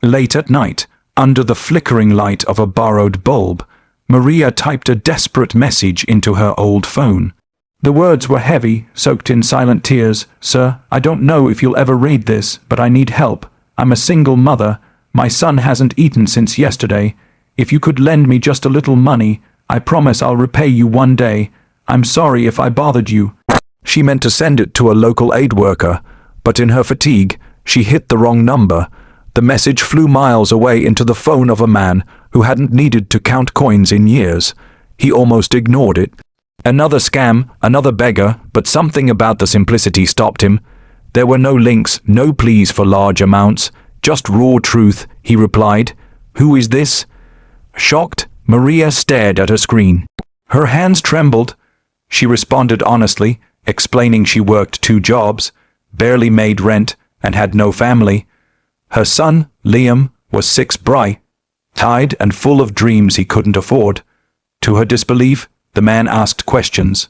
Late at night, under the flickering light of a borrowed bulb, Maria typed a desperate message into her old phone. The words were heavy, soaked in silent tears. "Sir, I don't know if you'll ever read this, but I need help. I'm a single mother. My son hasn't eaten since yesterday. If you could lend me just a little money, I promise I'll repay you one day. I'm sorry if I bothered you." She meant to send it to a local aid worker, but in her fatigue, she hit the wrong number. The message flew miles away into the phone of a man who hadn't needed to count coins in years. He almost ignored it. Another scam, another beggar, but something about the simplicity stopped him. There were no links, no pleas for large amounts, just raw truth. He replied, "Who is this?" Shocked, Maria stared at her screen. Her hands trembled. She responded honestly, explaining she worked 2 jobs, barely made rent, and had no family. Her son, Liam, was 6 bright, tired and full of dreams he couldn't afford. To her disbelief, the man asked questions.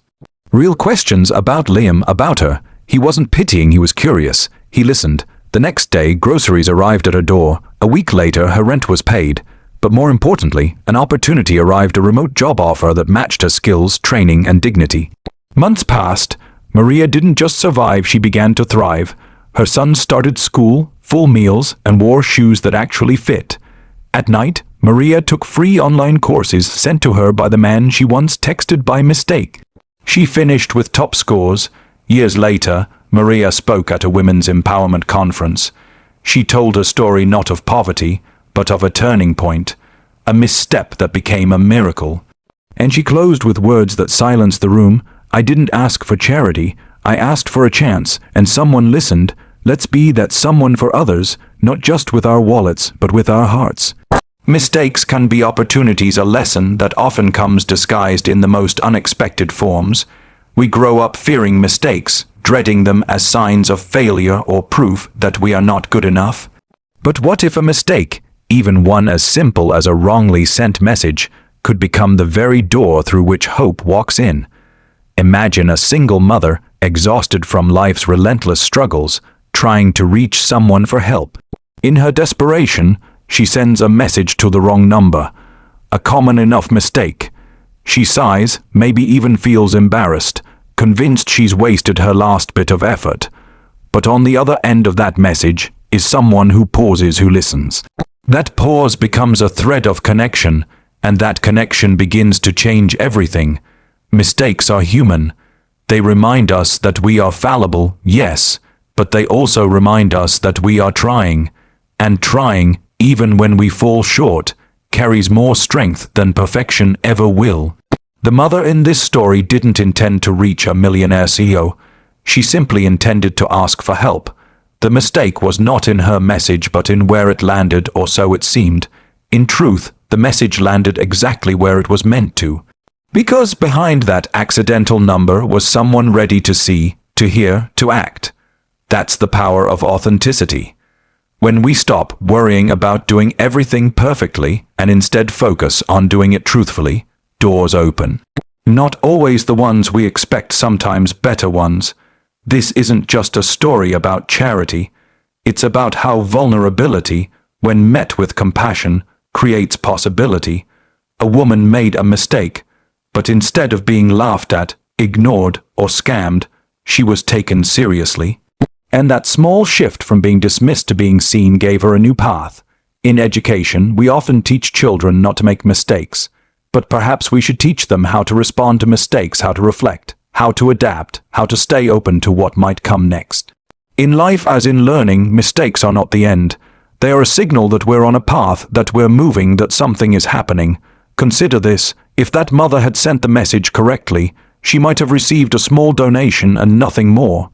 Real questions about Liam, about her. He wasn't pitying, he was curious. He listened. The next day, groceries arrived at her door. A week later, her rent was paid. But more importantly, an opportunity arrived, a remote job offer that matched her skills, training, and dignity. Months passed. Maria didn't just survive, she began to thrive. Her son started school, full meals, and wore shoes that actually fit. At night, Maria took free online courses sent to her by the man she once texted by mistake. She finished with top scores. Years later, Maria spoke at a women's empowerment conference. She told her story not of poverty, but of a turning point, a misstep that became a miracle. And she closed with words that silenced the room. "I didn't ask for charity. I asked for a chance, and someone listened. Let's be that someone for others, not just with our wallets, but with our hearts." Mistakes can be opportunities, a lesson that often comes disguised in the most unexpected forms. We grow up fearing mistakes, dreading them as signs of failure or proof that we are not good enough. But what if a mistake, even one as simple as a wrongly sent message, could become the very door through which hope walks in? Imagine a single mother, exhausted from life's relentless struggles, trying to reach someone for help. In her desperation, she sends a message to the wrong number, a common enough mistake. She sighs, maybe even feels embarrassed, convinced she's wasted her last bit of effort. But on the other end of that message is someone who pauses, who listens. That pause becomes a thread of connection, and that connection begins to change everything. Mistakes are human. They remind us that we are fallible, yes, but they also remind us that we are trying. And trying, even when we fall short, carries more strength than perfection ever will. The mother in this story didn't intend to reach a millionaire CEO. She simply intended to ask for help. The mistake was not in her message but in where it landed, or so it seemed. In truth, the message landed exactly where it was meant to. Because behind that accidental number was someone ready to see, to hear, to act. That's the power of authenticity. When we stop worrying about doing everything perfectly and instead focus on doing it truthfully, doors open. Not always the ones we expect, sometimes better ones. This isn't just a story about charity. It's about how vulnerability, when met with compassion, creates possibility. A woman made a mistake, but instead of being laughed at, ignored, or scammed, she was taken seriously. And that small shift from being dismissed to being seen gave her a new path. In education, we often teach children not to make mistakes, but perhaps we should teach them how to respond to mistakes, how to reflect, how to adapt, how to stay open to what might come next. In life, as in learning, mistakes are not the end. They are a signal that we're on a path, that we're moving, that something is happening. Consider this: if that mother had sent the message correctly, she might have received a small donation and nothing more.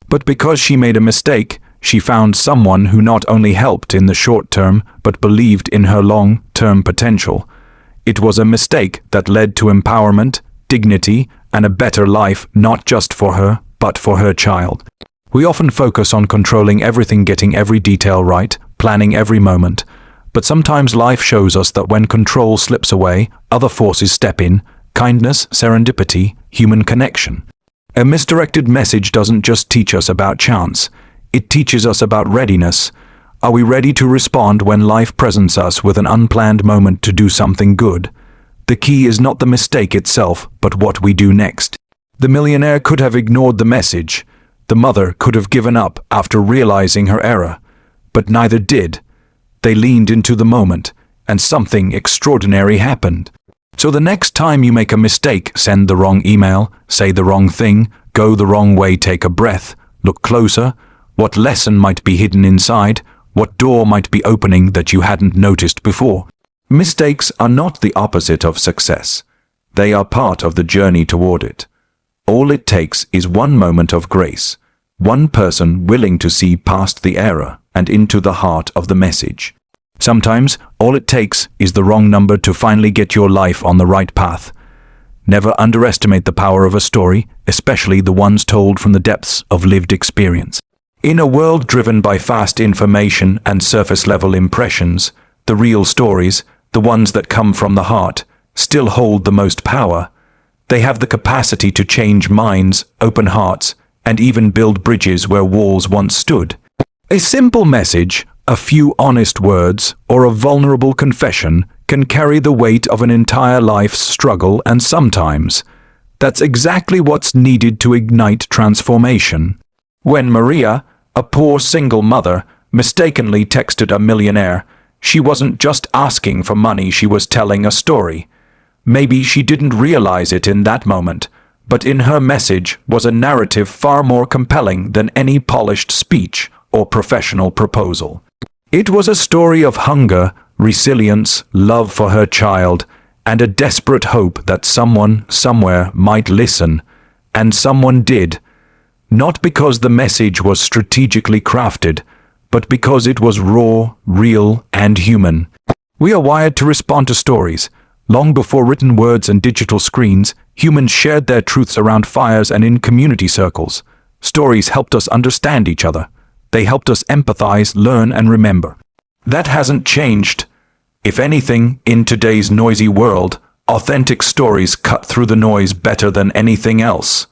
But because she made a mistake, she found someone who not only helped in the short term, but believed in her long-term potential. It was a mistake that led to empowerment, dignity, and a better life, not just for her, but for her child. We often focus on controlling everything, getting every detail right, planning every moment. But sometimes life shows us that when control slips away, other forces step in: kindness, serendipity, human connection. A misdirected message doesn't just teach us about chance. It teaches us about readiness. Are we ready to respond when life presents us with an unplanned moment to do something good? The key is not the mistake itself, but what we do next. The millionaire could have ignored the message. The mother could have given up after realizing her error. But neither did. They leaned into the moment, and something extraordinary happened. So the next time you make a mistake, send the wrong email, say the wrong thing, go the wrong way, take a breath, look closer. What lesson might be hidden inside? What door might be opening that you hadn't noticed before? Mistakes are not the opposite of success. They are part of the journey toward it. All it takes is one moment of grace, one person willing to see past the error and into the heart of the message. Sometimes, all it takes is the wrong number to finally get your life on the right path. Never underestimate the power of a story, especially the ones told from the depths of lived experience. In a world driven by fast information and surface-level impressions, the real stories, the ones that come from the heart, still hold the most power. They have the capacity to change minds, open hearts, and even build bridges where walls once stood. A simple message, a few honest words, or a vulnerable confession can carry the weight of an entire life's struggle, and sometimes that's exactly what's needed to ignite transformation. When Maria, a poor single mother, mistakenly texted a millionaire, she wasn't just asking for money, she was telling a story. Maybe she didn't realize it in that moment, but in her message was a narrative far more compelling than any polished speech or professional proposal. It was a story of hunger, resilience, love for her child, and a desperate hope that someone, somewhere, might listen. And someone did. Not because the message was strategically crafted, but because it was raw, real, and human. We are wired to respond to stories. Long before written words and digital screens, humans shared their truths around fires and in community circles. Stories helped us understand each other. They helped us empathize, learn, and remember. That hasn't changed. If anything, in today's noisy world, authentic stories cut through the noise better than anything else.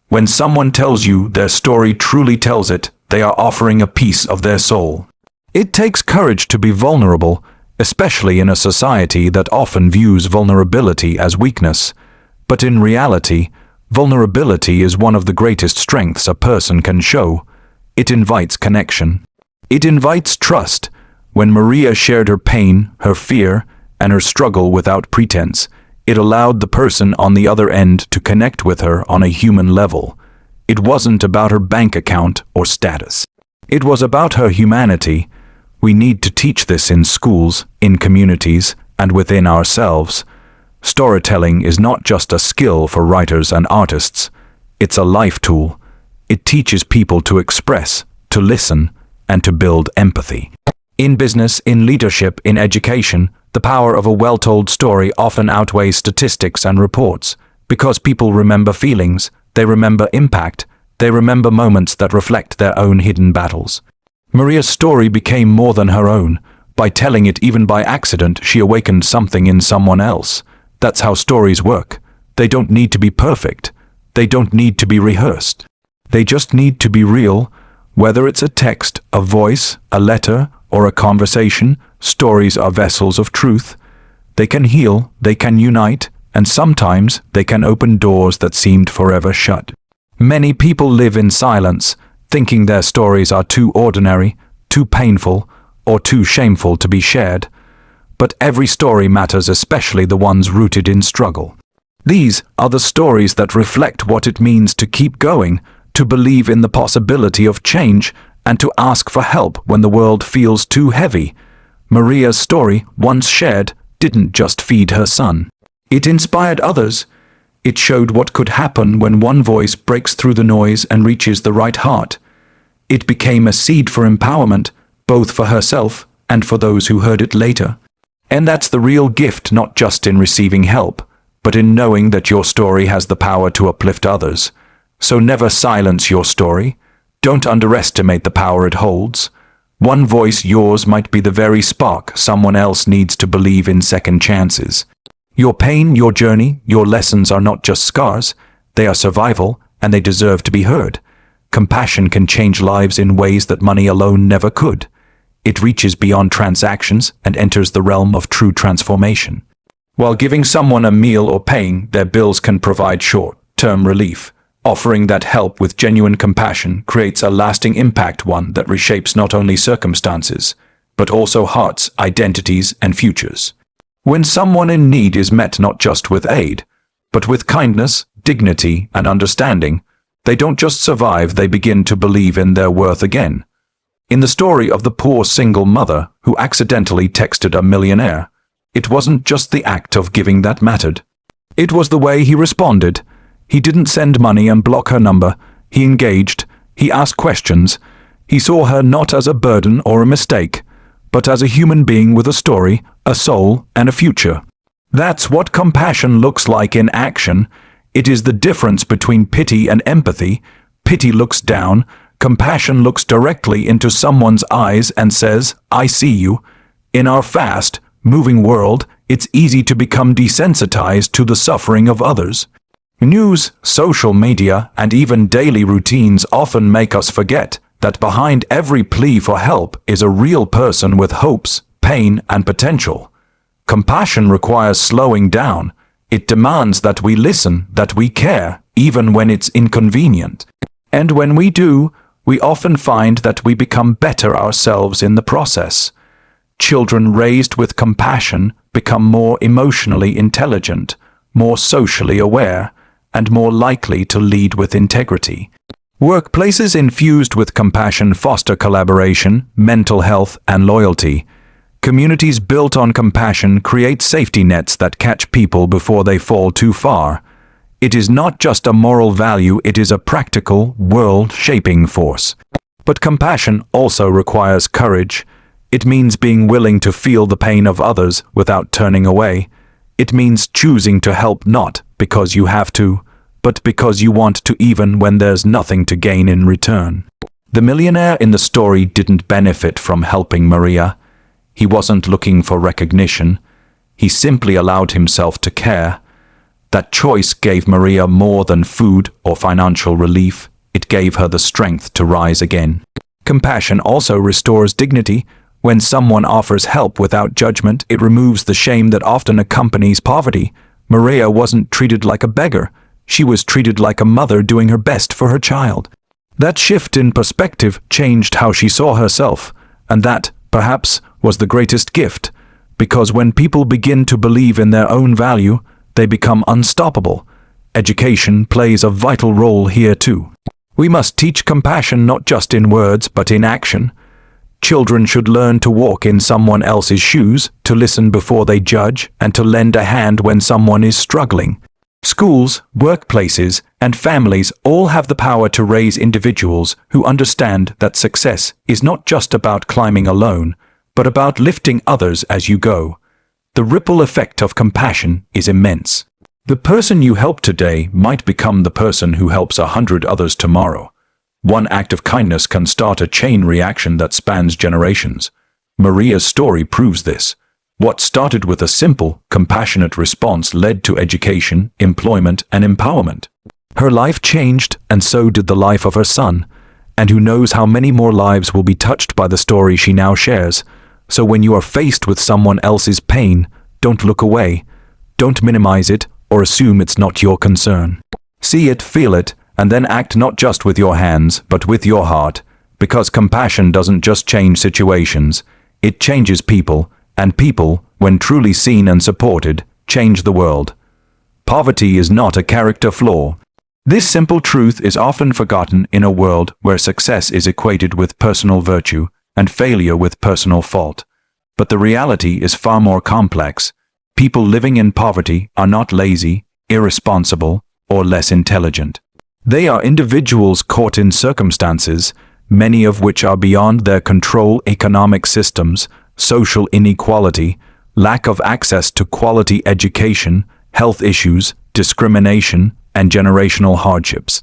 When someone tells you their story truly tells it, they are offering a piece of their soul. It takes courage to be vulnerable, especially in a society that often views vulnerability as weakness. But in reality, vulnerability is one of the greatest strengths a person can show. It invites connection. It invites trust. When Maria shared her pain, her fear, and her struggle without pretense, it allowed the person on the other end to connect with her on a human level. It wasn't about her bank account or status. It was about her humanity. We need to teach this in schools, in communities, and within ourselves. Storytelling is not just a skill for writers and artists. It's a life tool. It teaches people to express, to listen, and to build empathy. In business, in leadership, in education, the power of a well-told story often outweighs statistics and reports. Because people remember feelings, they remember impact, they remember moments that reflect their own hidden battles. Maria's story became more than her own. By telling it even by accident, she awakened something in someone else. That's how stories work. They don't need to be perfect. They don't need to be rehearsed. They just need to be real. Whether it's a text, a voice, a letter, or a conversation, stories are vessels of truth. They can heal, they can unite, and sometimes they can open doors that seemed forever shut. Many people live in silence, thinking their stories are too ordinary, too painful, or too shameful to be shared. But every story matters, especially the ones rooted in struggle. These are the stories that reflect what it means to keep going, to believe in the possibility of change, and to ask for help when the world feels too heavy. Maria's story, once shared, didn't just feed her son. It inspired others. It showed what could happen when one voice breaks through the noise and reaches the right heart. It became a seed for empowerment, both for herself and for those who heard it later. And that's the real gift, not just in receiving help, but in knowing that your story has the power to uplift others. So never silence your story. Don't underestimate the power it holds. One voice, yours, might be the very spark someone else needs to believe in second chances. Your pain, your journey, your lessons are not just scars. They are survival, and they deserve to be heard. Compassion can change lives in ways that money alone never could. It reaches beyond transactions and enters the realm of true transformation. While giving someone a meal or paying their bills can provide short-term relief, offering that help with genuine compassion creates a lasting impact, one that reshapes not only circumstances, but also hearts, identities, and futures. When someone in need is met not just with aid, but with kindness, dignity, and understanding, they don't just survive, they begin to believe in their worth again. In the story of the poor single mother who accidentally texted a millionaire, it wasn't just the act of giving that mattered. It was the way he responded. He didn't send money and block her number. He engaged. He asked questions. He saw her not as a burden or a mistake, but as a human being with a story, a soul, and a future. That's what compassion looks like in action. It is the difference between pity and empathy. Pity looks down. Compassion looks directly into someone's eyes and says, "I see you." In our fast, moving world, it's easy to become desensitized to the suffering of others. News, social media, and even daily routines often make us forget that behind every plea for help is a real person with hopes, pain, and potential. Compassion requires slowing down. It demands that we listen, that we care, even when it's inconvenient. And when we do, we often find that we become better ourselves in the process. Children raised with compassion become more emotionally intelligent, more socially aware, and more likely to lead with integrity. Workplaces infused with compassion foster collaboration, mental health, and loyalty. Communities built on compassion create safety nets that catch people before they fall too far. It is not just a moral value, it is a practical, world-shaping force. But compassion also requires courage. It means being willing to feel the pain of others without turning away. It means choosing to help not because you have to, but because you want to, even when there's nothing to gain in return. The millionaire in the story didn't benefit from helping Maria. He wasn't looking for recognition. He simply allowed himself to care. That choice gave Maria more than food or financial relief. It gave her the strength to rise again. Compassion also restores dignity. When someone offers help without judgment, it removes the shame that often accompanies poverty. Maria wasn't treated like a beggar. She was treated like a mother doing her best for her child. That shift in perspective changed how she saw herself, and that, perhaps, was the greatest gift, because when people begin to believe in their own value, they become unstoppable. Education plays a vital role here too. We must teach compassion not just in words, but in action. Children should learn to walk in someone else's shoes, to listen before they judge, and to lend a hand when someone is struggling. Schools, workplaces, and families all have the power to raise individuals who understand that success is not just about climbing alone, but about lifting others as you go. The ripple effect of compassion is immense. The person you help today might become the person who helps 100 others tomorrow. One act of kindness can start a chain reaction that spans generations. Maria's story proves this. What started with a simple, compassionate response led to education, employment, and empowerment. Her life changed, and so did the life of her son. And who knows how many more lives will be touched by the story she now shares. So when you are faced with someone else's pain, don't look away. Don't minimize it or assume it's not your concern. See it, feel it, and then act not just with your hands, but with your heart. Because compassion doesn't just change situations, it changes people. And people, when truly seen and supported, change the world. Poverty is not a character flaw. This simple truth is often forgotten in a world where success is equated with personal virtue and failure with personal fault. But the reality is far more complex. People living in poverty are not lazy, irresponsible, or less intelligent. They are individuals caught in circumstances, many of which are beyond their control: economic systems, social inequality, lack of access to quality education, health issues, discrimination, and generational hardships.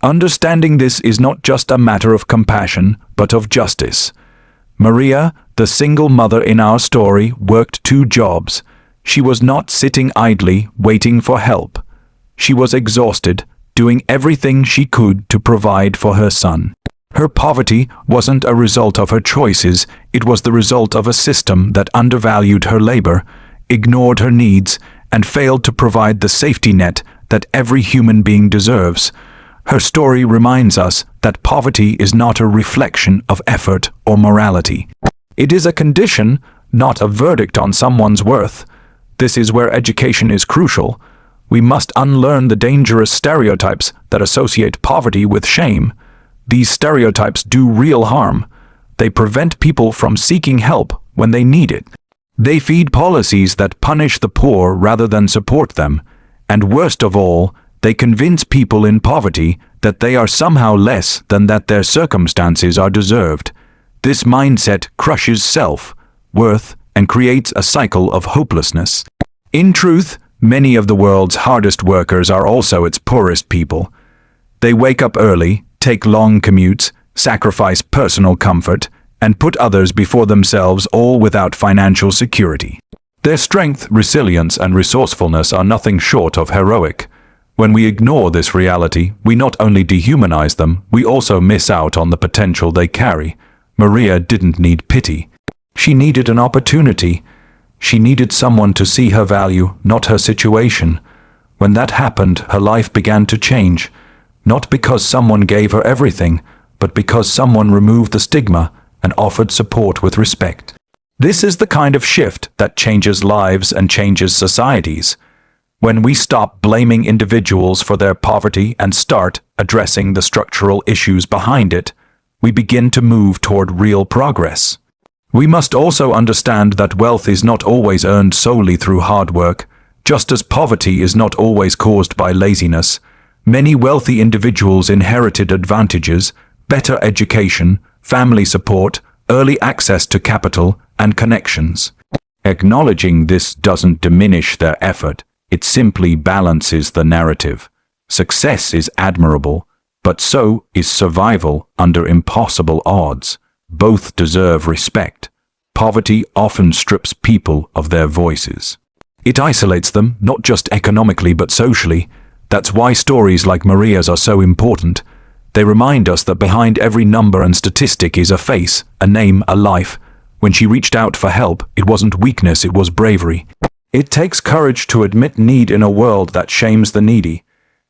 Understanding this is not just a matter of compassion, but of justice. Maria, the single mother in our story, worked 2 jobs. She was not sitting idly, waiting for help. She was exhausted, doing everything she could to provide for her son. Her poverty wasn't a result of her choices, it was the result of a system that undervalued her labor, ignored her needs, and failed to provide the safety net that every human being deserves. Her story reminds us that poverty is not a reflection of effort or morality. It is a condition, not a verdict on someone's worth. This is where education is crucial. We must unlearn the dangerous stereotypes that associate poverty with shame. These stereotypes do real harm. They prevent people from seeking help when they need it. They feed policies that punish the poor rather than support them. And worst of all, they convince people in poverty that they are somehow less than that their circumstances are deserved. This mindset crushes self-worth and creates a cycle of hopelessness. In truth, many of the world's hardest workers are also its poorest people. They wake up early, take long commutes, sacrifice personal comfort, and put others before themselves, all without financial security. Their strength, resilience, and resourcefulness are nothing short of heroic. When we ignore this reality, we not only dehumanize them, we also miss out on the potential they carry. Maria didn't need pity. She needed an opportunity. She needed someone to see her value, not her situation. When that happened, her life began to change. Not because someone gave her everything, but because someone removed the stigma and offered support with respect. This is the kind of shift that changes lives and changes societies. When we stop blaming individuals for their poverty and start addressing the structural issues behind it, we begin to move toward real progress. We must also understand that wealth is not always earned solely through hard work, just as poverty is not always caused by laziness. Many wealthy individuals inherited advantages, better education, family support, early access to capital, and connections. Acknowledging this doesn't diminish their effort, it simply balances the narrative. Success is admirable, but so is survival under impossible odds. Both deserve respect. Poverty often strips people of their voices. It isolates them, not just economically but socially. That's why stories like Maria's are so important. They remind us that behind every number and statistic is a face, a name, a life. When she reached out for help, it wasn't weakness, it was bravery. It takes courage to admit need in a world that shames the needy.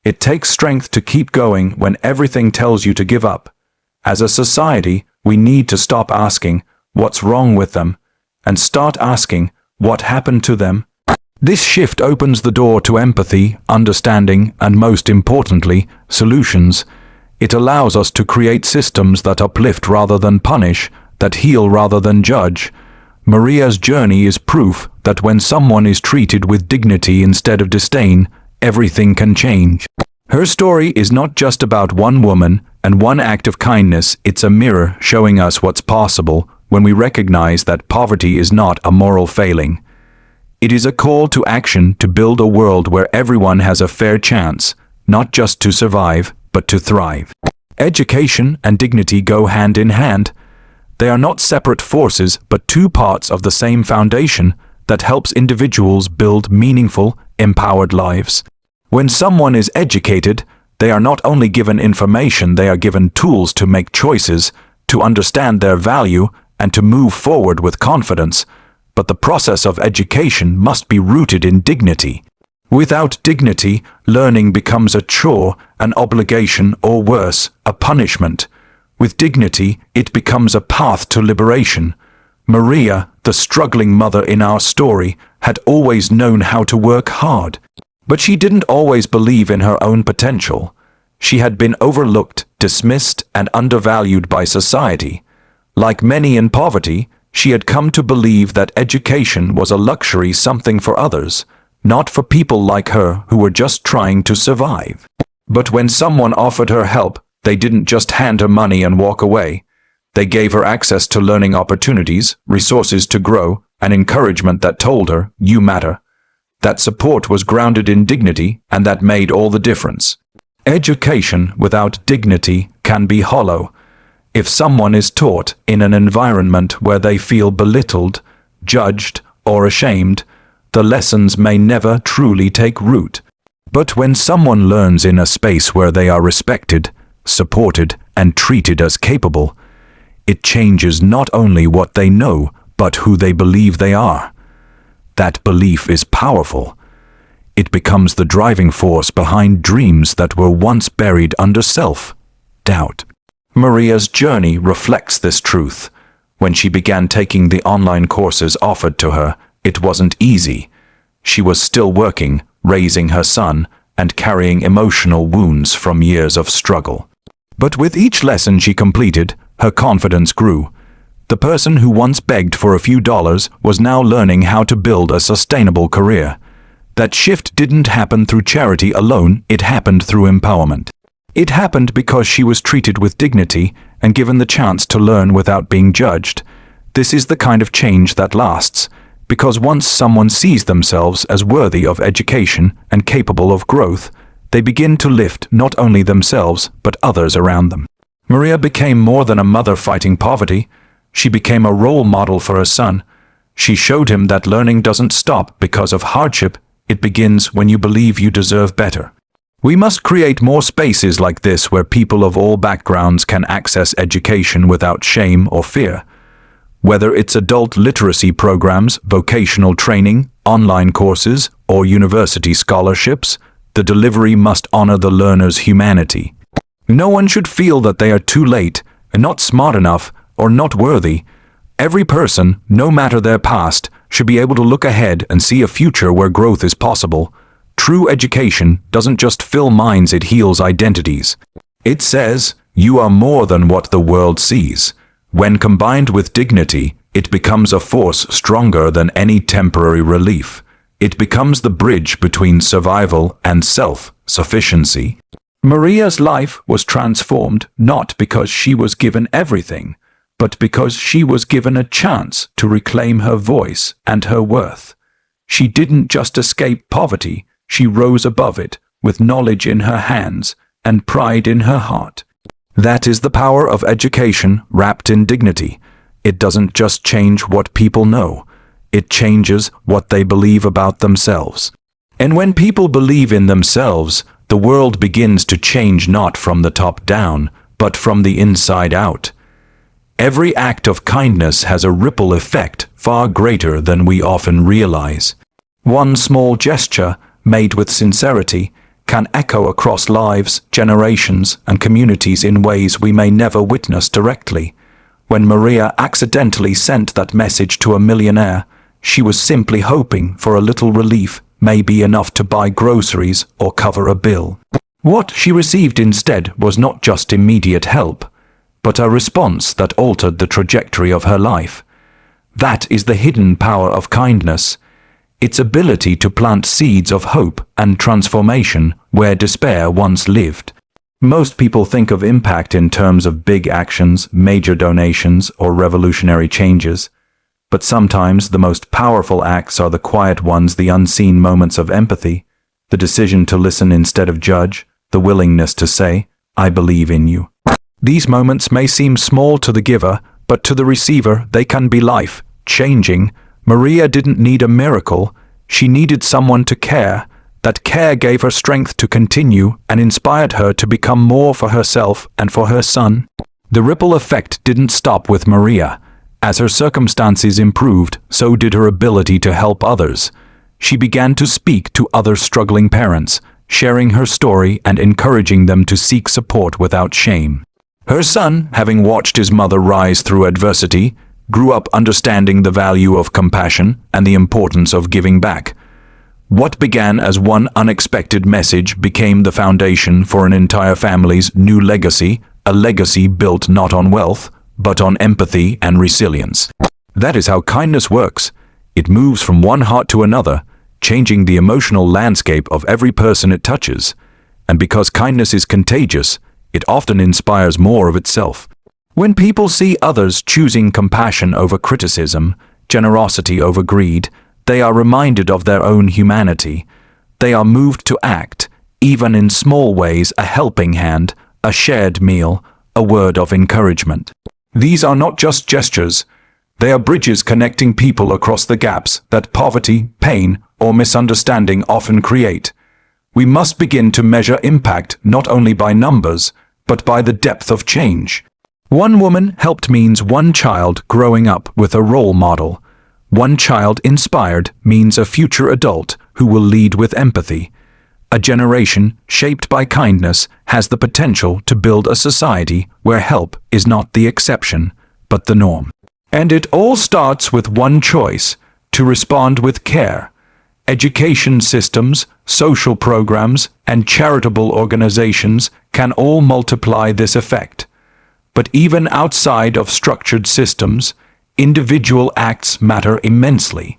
It takes strength to keep going when everything tells you to give up. As a society, we need to stop asking, what's wrong with them? And start asking, what happened to them? This shift opens the door to empathy, understanding, and most importantly, solutions. It allows us to create systems that uplift rather than punish, that heal rather than judge. Maria's journey is proof that when someone is treated with dignity instead of disdain, everything can change. Her story is not just about one woman and one act of kindness, it's a mirror showing us what's possible when we recognize that poverty is not a moral failing. It is a call to action to build a world where everyone has a fair chance, not just to survive, but to thrive. Education and dignity go hand in hand. They are not separate forces, but two parts of the same foundation that helps individuals build meaningful, empowered lives. When someone is educated, they are not only given information, they are given tools to make choices, to understand their value, and to move forward with confidence. But the process of education must be rooted in dignity. Without dignity, learning becomes a chore, an obligation, or worse, a punishment. With dignity, it becomes a path to liberation. Maria, the struggling mother in our story, had always known how to work hard. But she didn't always believe in her own potential. She had been overlooked, dismissed, and undervalued by society. Like many in poverty, she had come to believe that education was a luxury, something for others, not for people like her who were just trying to survive. But when someone offered her help, they didn't just hand her money and walk away. They gave her access to learning opportunities, resources to grow, and encouragement that told her, you matter. That support was grounded in dignity, and that made all the difference. Education without dignity can be hollow. If someone is taught in an environment where they feel belittled, judged, or ashamed, the lessons may never truly take root. But when someone learns in a space where they are respected, supported, and treated as capable. It changes not only what they know, but who they believe they are. That belief is powerful. It becomes the driving force behind dreams that were once buried under self-doubt. Maria's journey reflects this truth. When she began taking the online courses offered to her, it wasn't easy. She was still working, raising her son, and carrying emotional wounds from years of struggle. But with each lesson she completed, her confidence grew. The person who once begged for a few dollars was now learning how to build a sustainable career. That shift didn't happen through charity alone, it happened through empowerment. It happened because she was treated with dignity and given the chance to learn without being judged. This is the kind of change that lasts, because once someone sees themselves as worthy of education and capable of growth, they begin to lift not only themselves but others around them. Maria became more than a mother fighting poverty. She became a role model for her son. She showed him that learning doesn't stop because of hardship. It begins when you believe you deserve better. We must create more spaces like this where people of all backgrounds can access education without shame or fear. Whether it's adult literacy programs, vocational training, online courses, or university scholarships, the delivery must honor the learner's humanity. No one should feel that they are too late, not smart enough, or not worthy. Every person, no matter their past, should be able to look ahead and see a future where growth is possible. True education doesn't just fill minds, it heals identities. It says, you are more than what the world sees. When combined with dignity, it becomes a force stronger than any temporary relief. It becomes the bridge between survival and self-sufficiency. Maria's life was transformed not because she was given everything, but because she was given a chance to reclaim her voice and her worth. She didn't just escape poverty, she rose above it, with knowledge in her hands and pride in her heart. That is the power of education wrapped in dignity. It doesn't just change what people know, it changes what they believe about themselves. And when people believe in themselves, the world begins to change not from the top down, but from the inside out. Every act of kindness has a ripple effect far greater than we often realize. One small gesture, made with sincerity, can echo across lives, generations, and communities in ways we may never witness directly. When Maria accidentally sent that message to a millionaire, she was simply hoping for a little relief, maybe enough to buy groceries or cover a bill. What she received instead was not just immediate help, but a response that altered the trajectory of her life. That is the hidden power of kindness. Its ability to plant seeds of hope and transformation where despair once lived. Most people think of impact in terms of big actions, major donations, or revolutionary changes. But sometimes the most powerful acts are the quiet ones, the unseen moments of empathy, the decision to listen instead of judge, the willingness to say, I believe in you. These moments may seem small to the giver, but to the receiver they can be life-changing. Maria didn't need a miracle, she needed someone to care. That care gave her strength to continue and inspired her to become more for herself and for her son. The ripple effect didn't stop with Maria. As her circumstances improved, so did her ability to help others. She began to speak to other struggling parents, sharing her story and encouraging them to seek support without shame. Her son, having watched his mother rise through adversity, grew up understanding the value of compassion and the importance of giving back. What began as one unexpected message became the foundation for an entire family's new legacy, a legacy built not on wealth, but on empathy and resilience. That is how kindness works. It moves from one heart to another, changing the emotional landscape of every person it touches. And because kindness is contagious, it often inspires more of itself. When people see others choosing compassion over criticism, generosity over greed, they are reminded of their own humanity. They are moved to act, even in small ways, a helping hand, a shared meal, a word of encouragement. These are not just gestures. They are bridges connecting people across the gaps that poverty, pain, or misunderstanding often create. We must begin to measure impact not only by numbers, but by the depth of change. One woman helped means one child growing up with a role model. One child inspired means a future adult who will lead with empathy. A generation shaped by kindness has the potential to build a society where help is not the exception, but the norm. And it all starts with one choice: to respond with care. Education systems, social programs, and charitable organizations can all multiply this effect. But even outside of structured systems, individual acts matter immensely.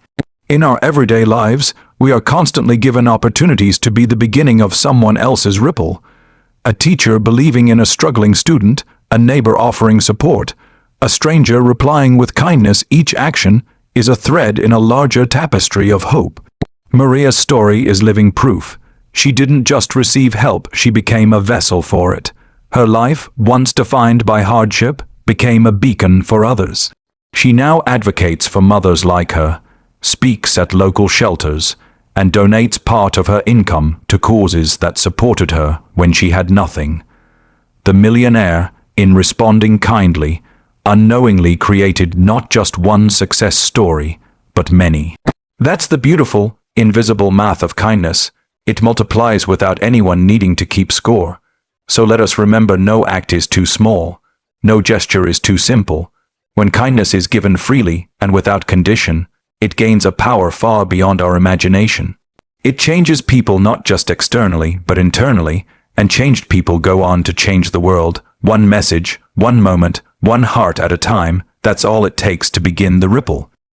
In our everyday lives, we are constantly given opportunities to be the beginning of someone else's ripple. A teacher believing in a struggling student, a neighbor offering support, a stranger replying with kindness. Each action is a thread in a larger tapestry of hope. Maria's story is living proof. She didn't just receive help, she became a vessel for it. Her life, once defined by hardship, became a beacon for others. She now advocates for mothers like her, speaks at local shelters, and donates part of her income to causes that supported her when she had nothing. The millionaire, in responding kindly, unknowingly created not just one success story, but many. That's the beautiful, invisible math of kindness. It multiplies without anyone needing to keep score. So let us remember, no act is too small, no gesture is too simple. When kindness is given freely and without condition, it gains a power far beyond our imagination. It changes people not just externally, but internally, and changed people go on to change the world. One message, one moment, one heart at a time, that's all it takes to begin the ripple.